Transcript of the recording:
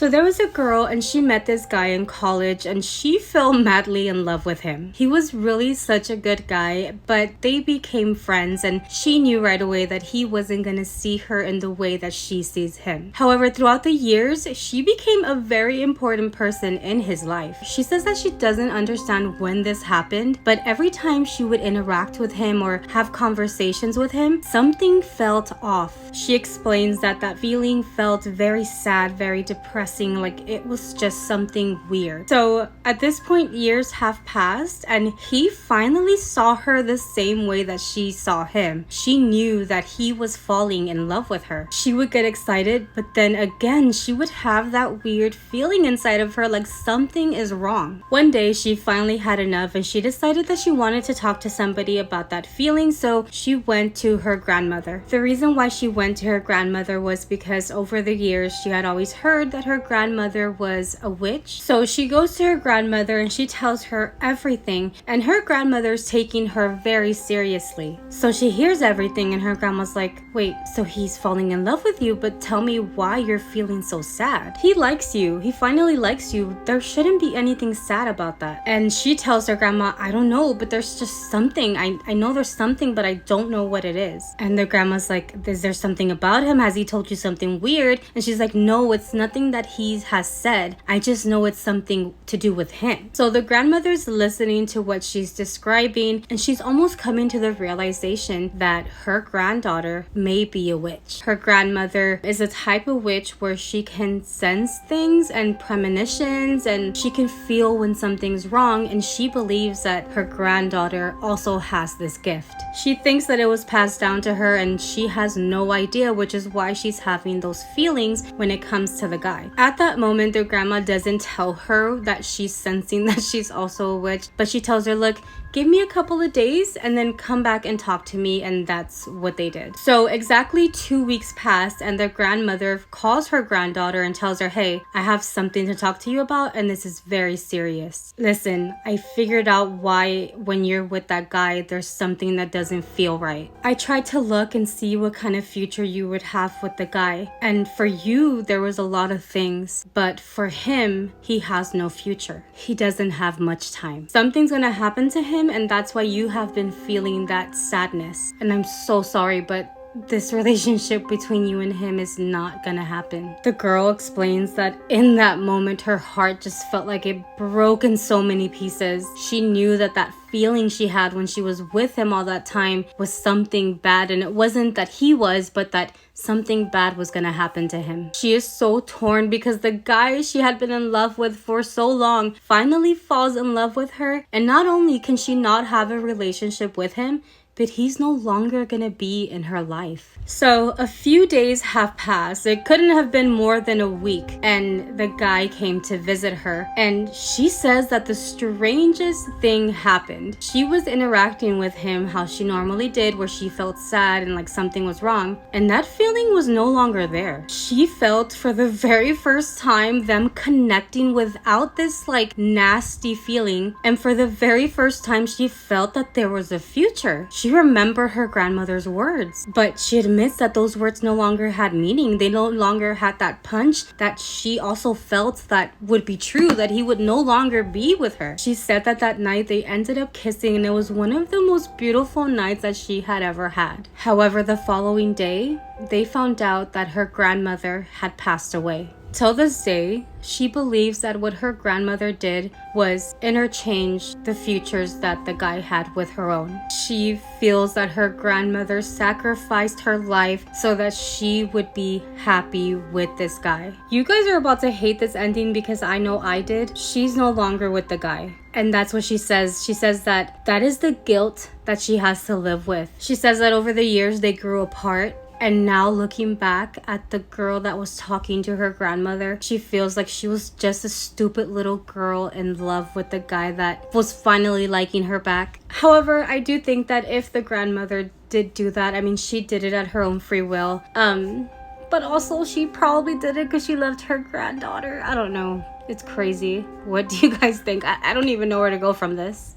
So there was a girl and she met this guy in college and she fell madly in love with him. He was really such a good guy, but they became friends and she knew right away that he wasn't gonna see her in the way that she sees him. However, throughout the years, she became a very important person in his life. She says that she doesn't understand when this happened, but every time she would interact with him or have conversations with him, something felt off. She explains that that feeling felt very sad, very depressing, like it was just something weird. So at this point, years have passed and he finally saw her the same way that she saw him. She knew that he was falling in love with her. She would get excited, but then again, she would have that weird feeling inside of her like something is wrong. One day, she finally had enough and she decided that she wanted to talk to somebody about that feeling, so she went to her grandmother. The reason why she went to her grandmother was because over the years, she had always heard that her grandmother was a witch. So she goes to her grandmother and she tells her everything, and her grandmother's taking her very seriously. So she hears everything and her grandma's like, wait, so he's falling in love with you, but tell me why you're feeling so sad. He likes you. He finally likes you. There shouldn't be anything sad about that. And she tells her grandma, I don't know, but there's just something. I know there's something, but I don't know what it is. And the grandma's like, is there something about him? Has he told you something weird? And she's like, no, it's nothing that he has said. I just know it's something to do with him. So the grandmother's listening to what she's describing and she's almost coming to the realization that her granddaughter may be a witch. Her grandmother is a type of witch where she can sense things and premonitions and she can feel when something's wrong, and she believes that her granddaughter also has this gift. She thinks that it was passed down to her and she has no idea, which is why she's having those feelings when it comes to the guy. At that moment, the grandma doesn't tell her that she's sensing that she's also a witch, but she tells her, look, give me a couple of days and then come back and talk to me. And that's what they did. So exactly 2 weeks passed and the grandmother calls her granddaughter and tells her, hey, I have something to talk to you about and this is very serious. Listen, I figured out why when you're with that guy, there's something that doesn't feel right. I tried to look and see what kind of future you would have with the guy. And for you, there was a lot of things, but for him, he has no future. He doesn't have much time. Something's gonna happen to him, and that's why you have been feeling that sadness. And I'm so sorry, but this relationship between you and him is not gonna happen. The girl explains that in that moment, her heart just felt like it broke in so many pieces. She knew that that feeling she had when she was with him all that time was something bad, and it wasn't that he was, but that something bad was gonna happen to him. She is so torn because the guy she had been in love with for so long finally falls in love with her, and not only can she not have a relationship with him, but he's no longer gonna be in her life. So a few days have passed. It couldn't have been more than a week, and the guy came to visit her, and she says that the strangest thing happened. She was interacting with him how she normally did, where she felt sad and like something was wrong, and that feeling was no longer there. She felt for the very first time them connecting without this like nasty feeling, and for the very first time she felt that there was a future. She remembered her grandmother's words, but she admits that those words no longer had meaning. They no longer had that punch that she also felt that would be true, that he would no longer be with her. She said that that night they ended up kissing, and it was one of the most beautiful nights that she had ever had. However, the following day, they found out that her grandmother had passed away. Till this day, she believes that what her grandmother did was interchange the futures that the guy had with her own. She feels that her grandmother sacrificed her life so that she would be happy with this guy. You guys are about to hate this ending because I know I did. She's no longer with the guy. And that's what she says. She says that that is the guilt that she has to live with. She says that over the years they grew apart. And now looking back at the girl that was talking to her grandmother, she feels like she was just a stupid little girl in love with the guy that was finally liking her back. However, I do think that if the grandmother did do that, I mean, she did it at her own free will. But also she probably did it because she loved her granddaughter. I don't know. It's crazy. What do you guys think? I don't even know where to go from this.